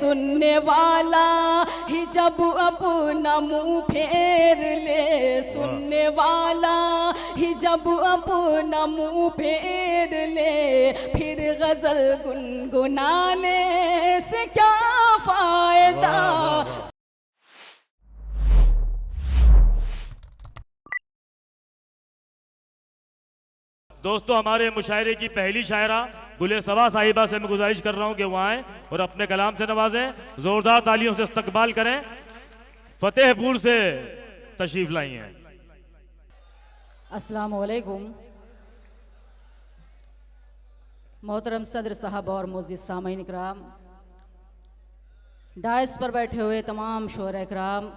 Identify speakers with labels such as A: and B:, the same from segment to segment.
A: सुनने वाला ही जब अपना मुंह फेर ले, सुनने वाला ही जब अपना मुंह फेर ले, फिर गजल गुनगुनाने से क्या फायदा।
B: दोस्तों, हमारे मुशायरे की पहली शायरा गुले सबा साहिबा से मैं गुजारिश कर रहा हूं कि वो आएँ और अपने कलाम से नवाजें। जोरदार तालियों से इस्तकबाल करें। फतेहपुर से तशरीफ लाई हैं।
A: अस्सलाम वालेकुम। मोहतरम सदर साहब और मुअज़्ज़िज़ सामीन इकराम, डायस पर बैठे हुए तमाम शोहर इकराम,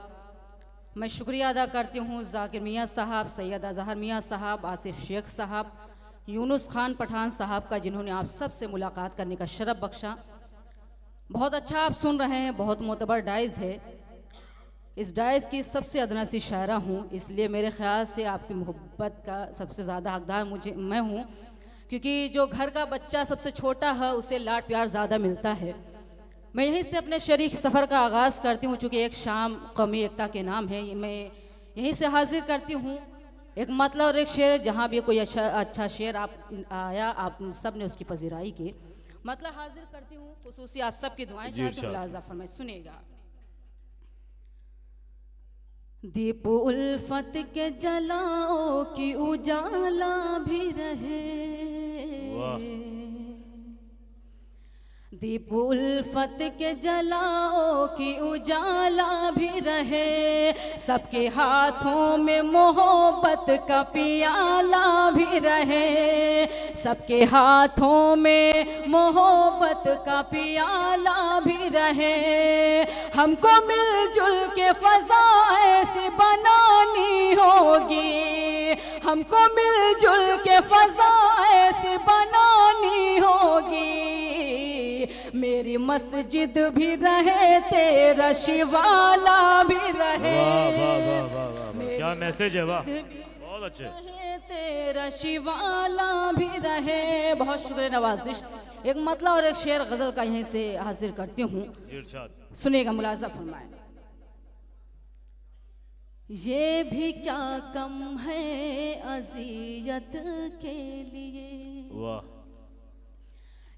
A: मैं शुक्रिया अदा करती हूँ ज़ाकिर मियाँ साहब, सैयद अज़हर मियाँ साहब, आसिफ शेख साहब, यूनुस खान पठान साहब का, जिन्होंने आप सब से मुलाकात करने का शरफ बख्शा। बहुत अच्छा आप सुन रहे हैं, बहुत मोतबर डाइस है। इस डाइस की सबसे अदना सी शायरा हूँ, इसलिए मेरे ख्याल से आपकी मोहब्बत का सबसे ज़्यादा हकदार मैं हूँ, क्योंकि जो घर का बच्चा सबसे छोटा है उसे लाड प्यार ज़्यादा मिलता है। मैं यहीं से अपने शरीक सफ़र का आगाज़ करती हूँ, चूँकि एक शाम कौमी एकता के नाम है, मैं यहीं से हाजिर करती हूँ एक मतलब और एक शेर। जहाँ भी कोई अच्छा शेर आप आया, आप सब ने उसकी पजीराई की, मतलब हाजिर करती हूँ। खुसूसी आप सब की दुआएं चाहती हूँ, मुलाज़ा फरमाएं, सुनिएगा। दीप उल्फत के जलाओ कि उजाला भी रहे, दीप उल्फत के जलाओ कि उजाला भी रहे, सबके हाथों में मोहब्बत का पियाला भी रहे, सबके हाथों में मोहब्बत का पियाला भी रहे। हमको मिलजुल के फ़ज़ा ऐसी बनानी होगी, हमको मिलजुल के फ़ज़ा ऐसी बनानी होगी, मेरी मस्जिद भी रहे, तेरा शिवाला भी रहे।
B: वाह वाह वाह वाह वाह, क्या मैसेज है, वाह, बहुत अच्छे।
A: तेरा शिवाला भी रहे। बहुत शुक्रिया नवाजिश। एक मतलब और एक शेर गजल का यहीं से हाजिर करती हूँ, सुनिएगा, मुलाज़ा फरमाएं। ये भी क्या कम है अज़ियत के लिए,
B: वाह,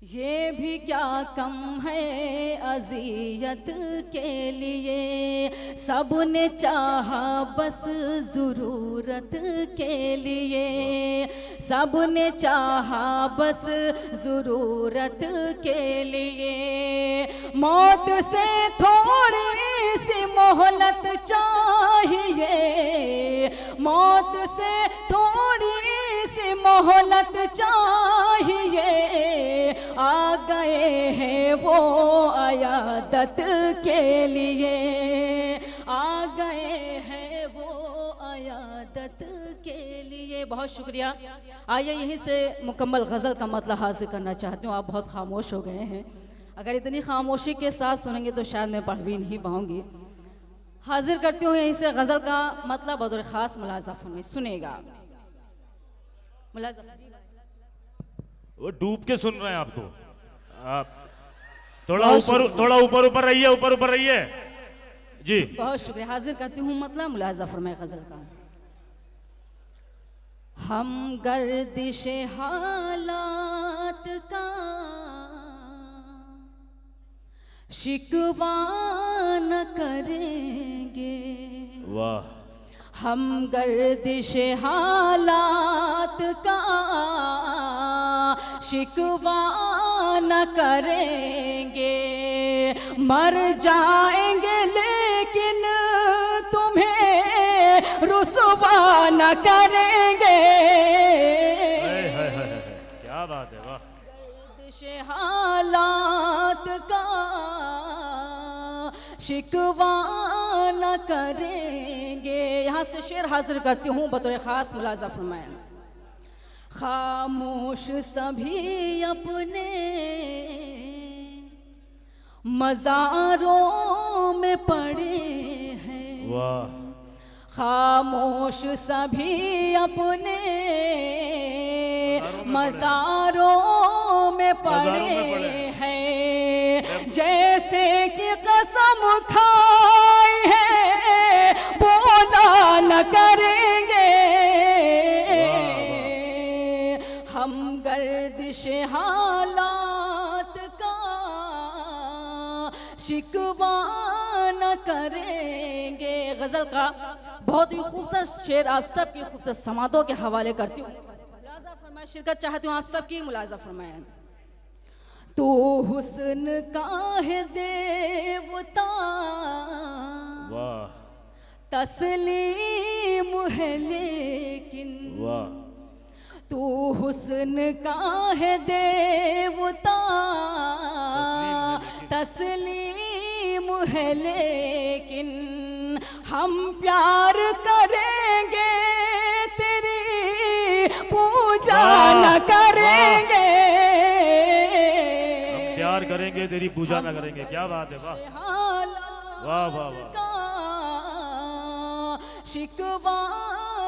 A: ये भी क्या कम है अज़ियत के लिए, सबने चाहा बस ज़रूरत के लिए, सबने चाहा बस ज़रूरत के लिए, मौत से थोड़ी सी मोहलत चाहिए, मौत से थोड़ी सी मोहलत चाहिए, आ गए हैं वो अयादत के लिए, आ गए हैं वो अयादत के लिए। बहुत शुक्रिया। आइए यहीं से मुकम्मल गज़ल का मतलब हासिल करना चाहती हूँ। आप बहुत खामोश हो गए हैं, अगर इतनी खामोशी के साथ सुनेंगे तो शायद मैं पढ़ भी नहीं पाऊँगी। हाजिर करती हूँ यहीं से गज़ल का मतलब बतौर ख़ास मुलाज़ा फरमाएं, सुनेगा। मुलाज़ा
B: वो डूब के सुन रहे हैं आपको, आप थोड़ा ऊपर रहिए, ऊपर रहिए जी।
A: बहुत शुक्रिया। हाजिर करती हूँ मतलब मुलाज़ा फरमाए गज़ल का। हम गर्दिश हालात का शिकवा न करेंगे,
B: वाह,
A: हम गर्दिश हालात का शिकवा न करेंगे, मर जाएंगे लेकिन तुम्हें रुसवा न करेंगे।
B: क्या बात है, वाह।
A: गर्दिश हालात का शिकवा न करेंगे। यहाँ से शेर हाजिर करती हूँ बतौर ख़ास मुलाज़ा फरमाएं। खामोश सभी अपने मज़ारों में पड़े हैं,
B: वाह,
A: खामोश सभी अपने मज़ारों में पड़े हैं, जैसे कि खाई है बोला न करेंगे, हम गर्दिश हालात का शिकवा न करेंगे। गजल का बहुत ही खूबसूरत शेर आप सबकी खूबसूरत समातों के हवाले करती हूँ। मुलाजा फरमाए, शिरकत चाहती हूँ आप सबकी, मुलाजा फरमाए। तो हुस्न का है देवता
B: वाह
A: तस्लीम है लेकिन,
B: वाह
A: तू हुस्न का है देवता तस्लीम है लेकिन, हम प्यार करेंगे तेरी पूजा न करेंगे,
B: हम प्यार करेंगे तेरी पूजा ना करेंगे। क्या बात है, वाह वाह वाह वाह।
A: शिकवा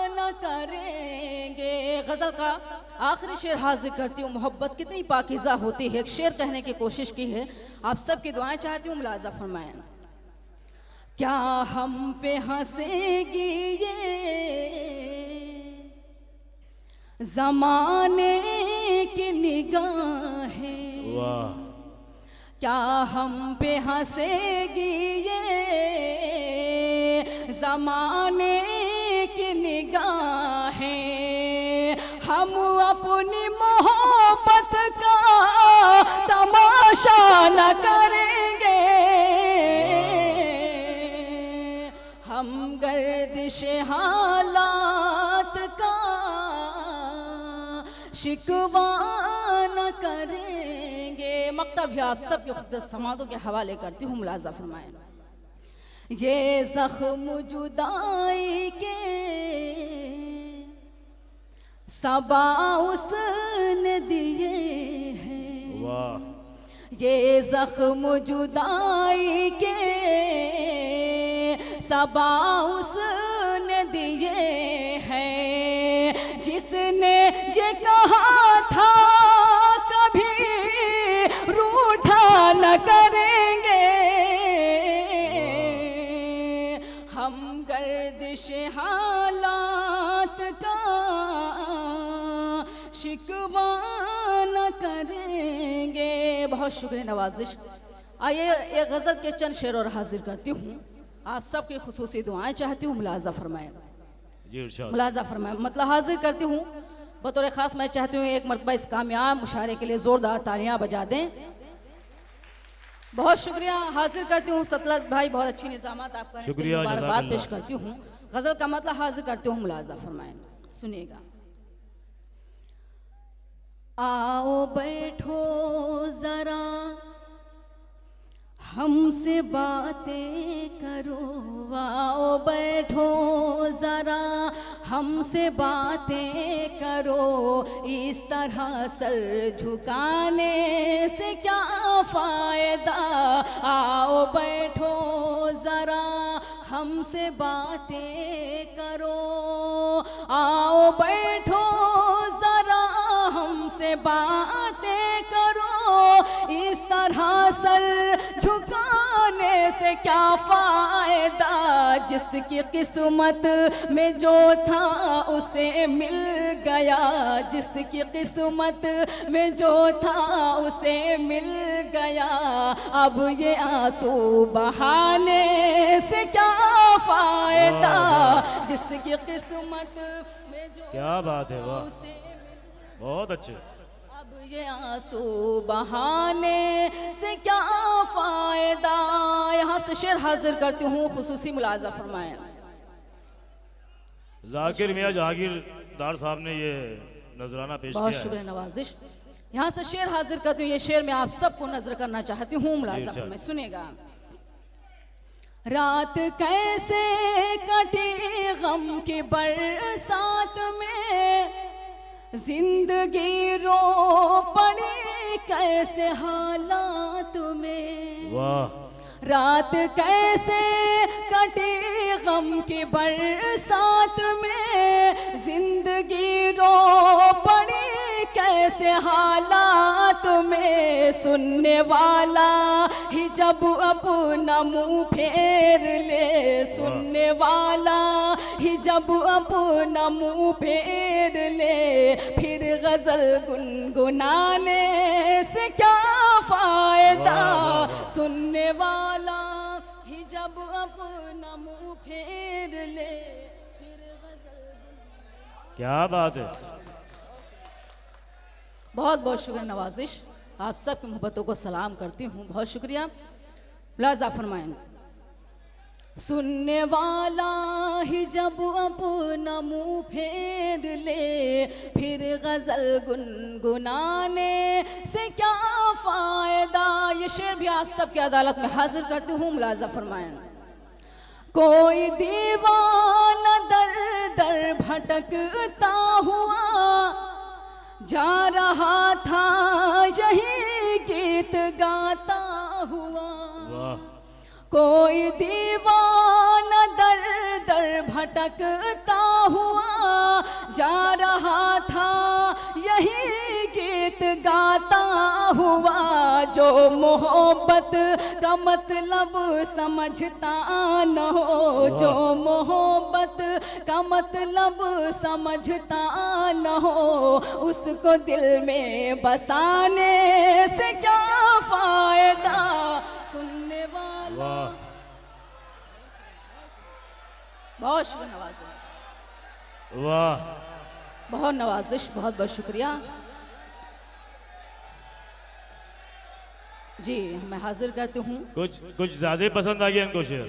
A: न करेंगे। गजल का आखिरी शेर हाजिर करती हूँ। मोहब्बत कितनी पाकीज़ा होती है, एक शेर कहने की कोशिश की है, आप सबकी दुआएं चाहती हूँ, मुलाजा फरमाएं। क्या हम पे हंसेगी ये ज़माने की निगाहें,
B: वाह
A: क्या हम पे हंसेगी ये ज़माने की निगाहें, हम अपनी मोहब्बत का तमाशा न करेंगे, हम गर्दिश हालात का शिकवा न करेंगे। मक्ता भी आप सब के खूबसूरत समातों के हवाले करती हूँ, मुलाजा फरमाएं। ये जख्म जुदाई के सबा उसने दिए हैं,
B: वाह
A: ये जख्म जुदाई के सबा उसने दिए हैं, जिसने ये कहा था कभी रूठा न करेंगे, हम गर्दिश हालात का शिकवा न करेंगे। बहुत शुक्रिया नवाजिश। आइए एक गज़ल के चंद शेर और हाजिर करती हूँ, आप सबकी खुसूसी दुआएं चाहती हूँ, मुलाजा फरमाएं।
B: जी इरशाद।
A: मुलाजा फरमाएं मतलब हाजिर करती हूँ। बतौर ख़ास मैं चाहती हूँ एक मरतबा इस कामयाब मुशारे के लिए ज़ोरदार तालियां बजा दें। बहुत शुक्रिया। हाजिर करती हूँ सतलत भाई, बहुत अच्छी निज़ामत आपका,
B: शुक्रिया,
A: मुबारकबाद
B: जज़ाकल्लाह।
A: पेश करती हूँ। गज़ल का मतलब हाजिर करती हूँ, मुलाजा फरमाएं, सुनिएगा। आओ बैठो ज़रा हमसे बातें करो, आओ बैठो ज़रा हमसे बातें करो, इस तरह सर झुकाने से क्या फ़ायदा, आओ बैठो ज़रा हमसे बातें करो, आओ बैठो ज़रा हमसे बातें करो, इस तरह सर झुकाने से क्या फ़ायदा, जिसकी किस्मत में जो था उसे मिल गया, जिसकी किस्मत में जो था उसे मिल गया, अब ये आंसू बहाने से क्या फ़ायदा, जिसकी किस्मत में जो
B: क्या बात है, वाह
A: उसे
B: बहुत अच्छे।
A: अब ये आंसू बहाने से क्या फ़ायदा। यहाँ से शेर हाजिर करती हूँ, खुसूसी मुलाजा फरमाएं।
B: जाकिर मियाँ जहांगीरदार साहब ने ये नजराना पेश
A: बहुत
B: किया
A: शुक्रिया
B: है।
A: नवाजिश। यहाँ से शेर हाजिर करती हूँ, ये शेर मैं आप सबको नजर करना चाहती हूँ, मुलाजा
B: जी,
A: फरमाएं, सुनेगा। रात कैसे कटी गम की बरसात में, जिंदगी रो पड़ी कैसे हालात में,
B: वाह
A: रात कैसे कटी गम की बरसात में, जिंदगी रो पड़ी कैसे हालात में सुनने वाला ही जब अपना मुंह फेर ले, सुनने वाला ही जब अपना मुंह फेर ले, फिर गजल गुनगुनाने से क्या फायदा, सुनने वाला ही जब अपना मुंह फेर ले, फिर गजल।
B: क्या बात है।
A: बहुत बहुत शुक्रिया नवाजिश, आप सब की मोहब्बतों को सलाम करती हूँ, बहुत शुक्रिया। मुलाजा फरमाएं। सुनने वाला ही जब अपना मुंह फेर ले, फिर गजल गुनगुनाने से क्या फायदा। ये शेर भी आप सबकी अदालत में हाजिर करती हूँ, मुलाजा फरमाएं। कोई दीवाना दर दर भटकता हुआ जा रहा था यही गीत गाता हुआ, कोई दीवाना दर दर भटकता हुआ जा रहा था यही गीत गाता हुआ, जो मोहब्बत का मतलब समझता न हो, जो मोहब्बत का मतलब समझता न हो, उसको दिल में बसाने से क्या फायदा, सुनने वाला। बहुत शुक्रिया नवाजिश,
B: वाह,
A: बहुत नवाजिश, बहुत बहुत शुक्रिया जी। मैं हाजिर करती हूँ।
B: कुछ ज्यादा पसंद आ गया इनको शेर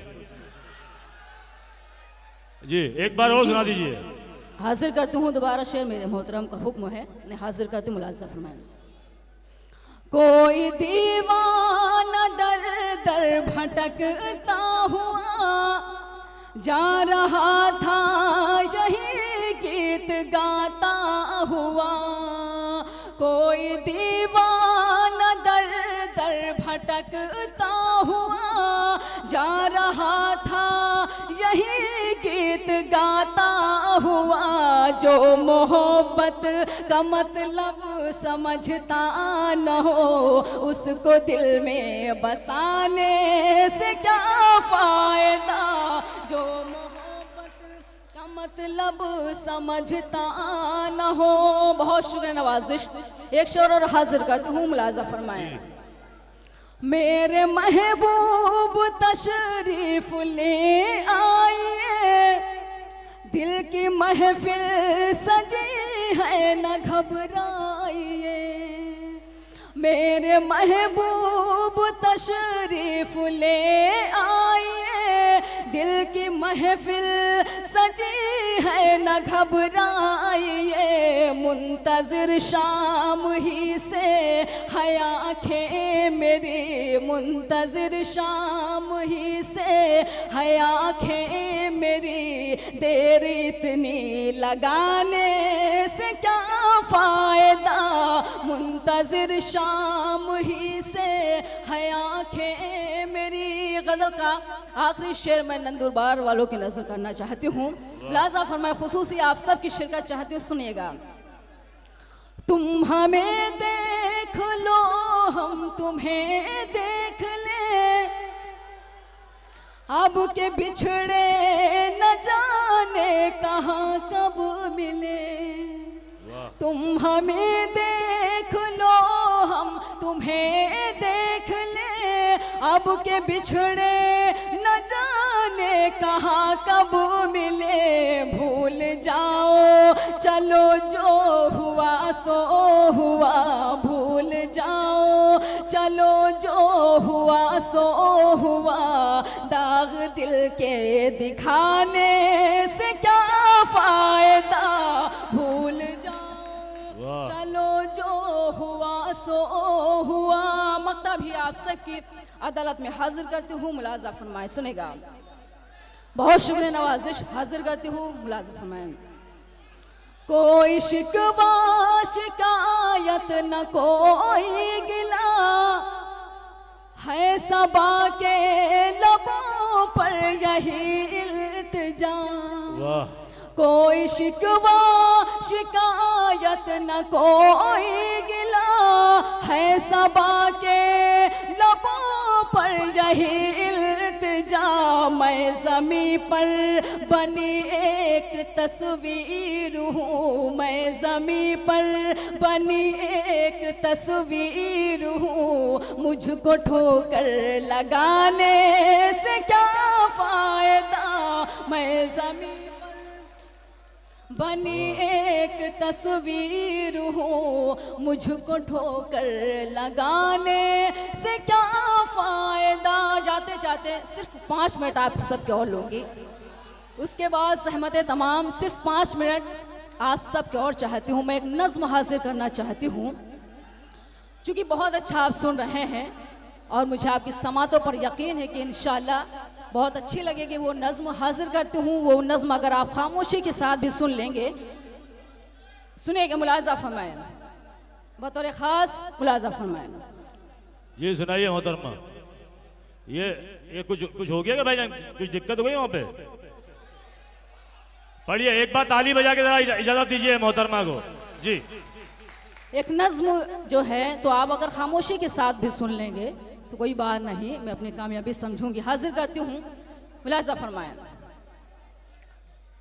B: जी, एक बार और सुना दीजिए।
A: हाजिर करती हूँ दोबारा शेर, मेरे मोहतरम का हुक्म है, मैं हाजिर करती हूँ। मुलाजा फरमाएं। कोई दीवाना दर दर भटकता हुआ जा रहा था यही गीत गाता हुआ, कोई दीवाना दर दर भटकता हुआ जा रहा था यही गीत गाता हुआ, जो मोहब्बत का मतलब समझता न हो, उसको दिल में बसाने से क्या फायदा, जो मोहब्बत का मतलब समझता न हो। बहुत शुक्रिया नवाजिश। एक शेर और हाजिर करती हूँ, मुलाजा फरमाएं। मेरे महबूब तशरीफ ले आइए, दिल की महफिल सजी है न घबराइए, मेरे महबूब तशरीफ ले आइए, दिल की महफिल सजी है न घबराइए, मुंतज़िर शाम ही से है आँखें मेरी, मुंतज़िर शाम ही से है आँखें मेरी, देर इतनी लगाने से क्या फ़ायदा, मुंतज़िर शाम ही से है आँखें मेरी। गज़ल का आखिरी शेर मैं नंदुरबार वालों की नजर करना चाहती हूँ, लाजा फरमाए, खुसूसी आप सब की शिरकत चाहती हूँ, सुनिएगा। तुम हमें देख लो हम तुम्हें देख ले, अब के बिछड़े न जाने कहाँ कब मिले, तुम हमें देख लो हम तुम्हें देख ले, अब के बिछड़े न जाने कहाँ कब मिले, भूल जाओ चलो जो हुआ सो हुआ, भूल जाओ चलो जो हुआ सो हुआ, दाग दिल के दिखाने से क्या फायदा, भूल जाओ चलो जो हुआ सो हुआ। मक्ता भी आप सबकी अदालत में हाजिर करती हूँ, मुलाजा फरमाए, सुनेगा। बहुत शुक्रिया नवाजिश, हाजिर करती हूँ, मुलाजा फरमाए। कोई शिकवा शिकायत न कोई गिला, है सबा के लबों पर यही इल्तिजा, कोई शिकवा शिकायत न कोई गिला है, सबा के लबों पर यही इल्तिजा। मैं ज़मीं पर बनी एक तस्वीर हूँ, मैं ज़मीं पर बनी एक तस्वीर हूँ। मुझको ठोकर लगाने से क्या फ़ायदा, मैं ज़मीं बनी एक तस्वीर हूँ। मुझको ठोकर लगाने से क्या फ़ायदा। जाते जाते सिर्फ 5 मिनट आप सबके और लूँगी, उसके बाद सहमत तमाम। सिर्फ 5 मिनट आप सबके और चाहती हूँ। मैं एक नज़्म हासिल करना चाहती हूँ, चूँकि बहुत अच्छा आप सुन रहे हैं और मुझे आपकी समातों पर यकीन है कि इंशाअल्लाह बहुत अच्छी लगेगी। वो नज़्म हाजिर करती हूँ। वो नज़्म अगर आप खामोशी के साथ भी सुन लेंगे, सुनेगा, मुलाजा फरमाएं, बतौर ख़ास मुलाजा फरमाएं।
B: जी सुनाइए मोहतरमा। ये कुछ हो गया क्या भाईजान? कुछ दिक्कत हो गई वहाँ पे? पढ़िए, एक बार ताली बजा के जरा इजाज़त दीजिए मोहतरमा को। जी
A: एक नज़्म जो है तो आप अगर खामोशी के साथ भी सुन लेंगे तो कोई बात नहीं, मैं अपनी कामयाबी समझूंगी। हाजिर करती हूँ, मुलाजा फरमाया।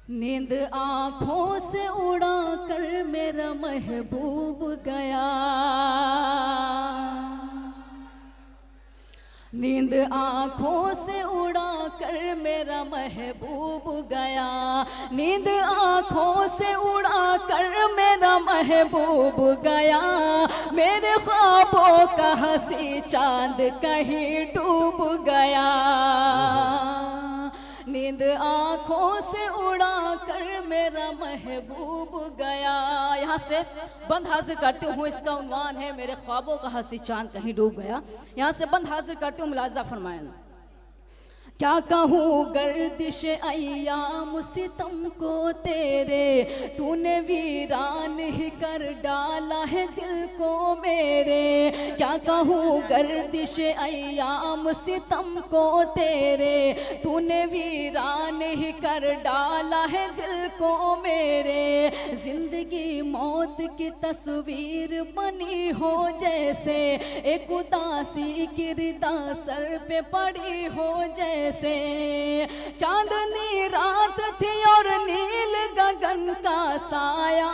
A: नींद आँखों से उड़ा कर मेरा महबूब गया, नींद आँखों से उड़ा कर मेरा महबूब गया, नींद आँखों से उड़ा कर मेरा महबूब गया। मेरे ख्वाबों का हंसी चांद कहीं डूब गया, नींद आँखों से उड़ा कर मेरा महबूब गया। यहाँ से बंद हाजिर करती हूँ, इसका उन्वान है मेरे ख्वाबों का हंसी चांद कहीं डूब गया। यहाँ से बंद हाजिर करती हूँ, मुलाजा फरमाएं। क्या कहूँ गर्दिश अय्याम सितम को तेरे, तूने वीरान ही कर डाला है दिल को मेरे। क्या कहूँ गर्दिश अय्याम सितम को तेरे, तूने वीरान ही कर डाला है दिल को मेरे। जिंदगी मौत की तस्वीर बनी हो जैसे, एक उदासी की रिदा सर पे पड़ी हो जैसे। चांदनी रात थी और नील गगन का साया,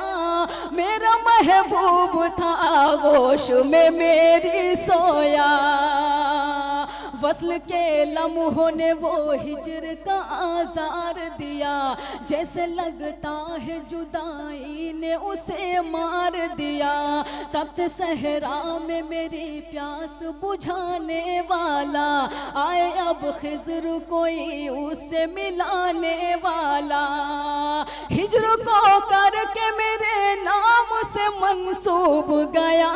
A: मेरा महबूब था आगोश में मेरी सोया। वस्ल के लम्हों ने वो हिजर का आज़ार दिया, जैसे लगता है जुदाई ने उसे मार दिया। तप्त सहरा में मेरी प्यास बुझाने वाला, आए अब खिज़्र कोई उससे मिलाने वाला। हिजर को करके मेरे नाम से मंसूब गया,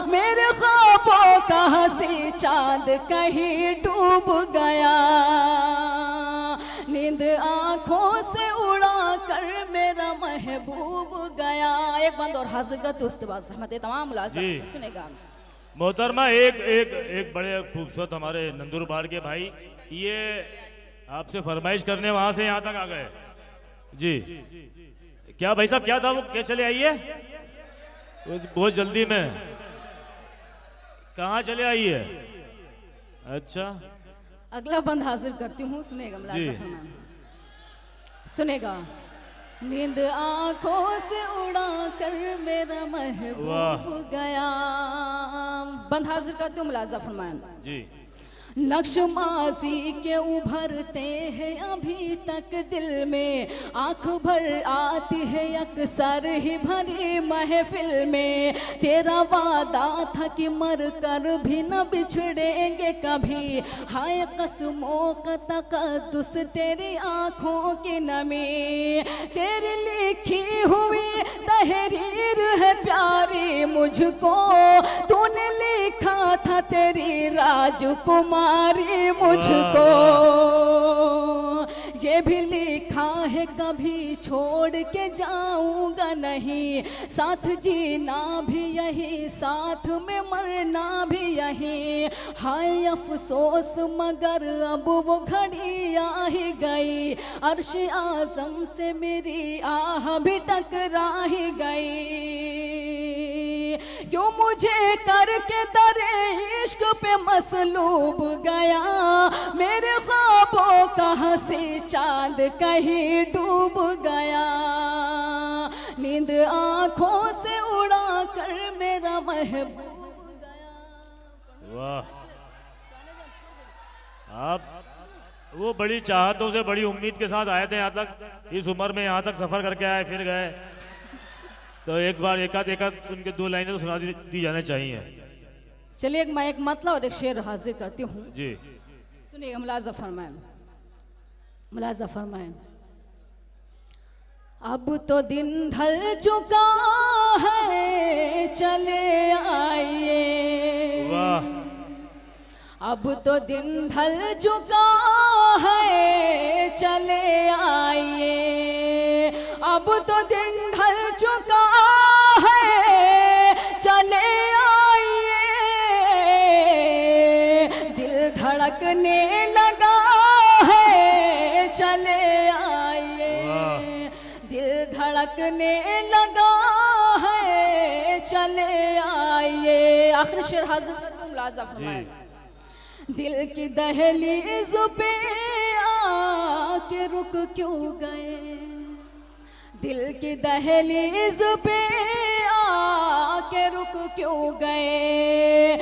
A: मेरे ख्वाबों का हंसी चांद कहीं डूब गया। नींद आँखों से उड़ा कर मेरा महबूब गया। एक बंद और हाजिर करते, उसके बाद सहमत तमाम मुलाज़िम सुनेगा।
B: मोहतरमा एक बड़े खूबसूरत हमारे नंदुरबार के भाई, ये आपसे फरमाइश करने वहां से यहाँ तक आ गए। जी क्या भाई साहब, क्या था वो? क्या चले आइए बहुत जल्दी में, कहाँ चले आइए? अच्छा,
A: अगला बंद हाजिर करती हूँ, सुनेगा मुलाज़ा फरमाएं, सुनेगा। नींद आँखों से उड़ा कर मेरा महबूब गया। बंद हाजिर करती हूँ, मुलाज़ा फरमाएं।
B: जी
A: नक्श माज़ी के उभरते हैं अभी तक दिल में, आँख भर आती है अक्सर ही भरी महफिल में। तेरा वादा था कि मर कर भी न बिछड़ेंगे कभी, हाय कसमों का तकद्दुस तेरी आँखों की नमी। तेरी लिखी हुई तहरीर है प्यारी मुझको, तूने लिखा था तेरी राजकुमारी मुझको। ये भी लिखा है कभी छोड़ के जाऊंगा नहीं, साथ जीना भी यही, साथ में मरना भी यही। हाय अफसोस मगर अब वो घड़ी आ ही गई, अर्श आज़म से मेरी आह भी टकरा ही गई। क्यों मुझे करके दरे इश्क पे मसलूब गया, मेरे ख्वाबों का हंसी चांद कहीं डूब गया। नींद आंखों से उड़ा कर मेरा महबूब गया।
B: वाह, आप वो बड़ी चाहतों से बड़ी उम्मीद के साथ आए थे यहाँ तक, इस उम्र में यहाँ तक सफर करके आए फिर गए, तो एक बार एकाध उनके दो लाइनें तो सुना दी जाने चाहिए।
A: चलिए मैं एक मतलब और एक शेर हाजिर करती हूँ
B: जी,
A: सुनिएगा। मुलाजा फरमाएं, मुलाजा फरमाएं। अब तो दिन ढल चुका है चले आइए,
B: वाह,
A: अब तो दिन ढल चुका है चले आइए, अब तो दिन ढल चुका है चले आइए। दिल धड़कने लगा है चले आइए, दिल धड़कने लगा है चले आइए। आखिरी शेर हाजिर करता हूँ, मुलाजा फरमाएं। दिल की दहलीज पे आके रुक क्यों गए, दिल की दहलीज पे आके रुक क्यों गए।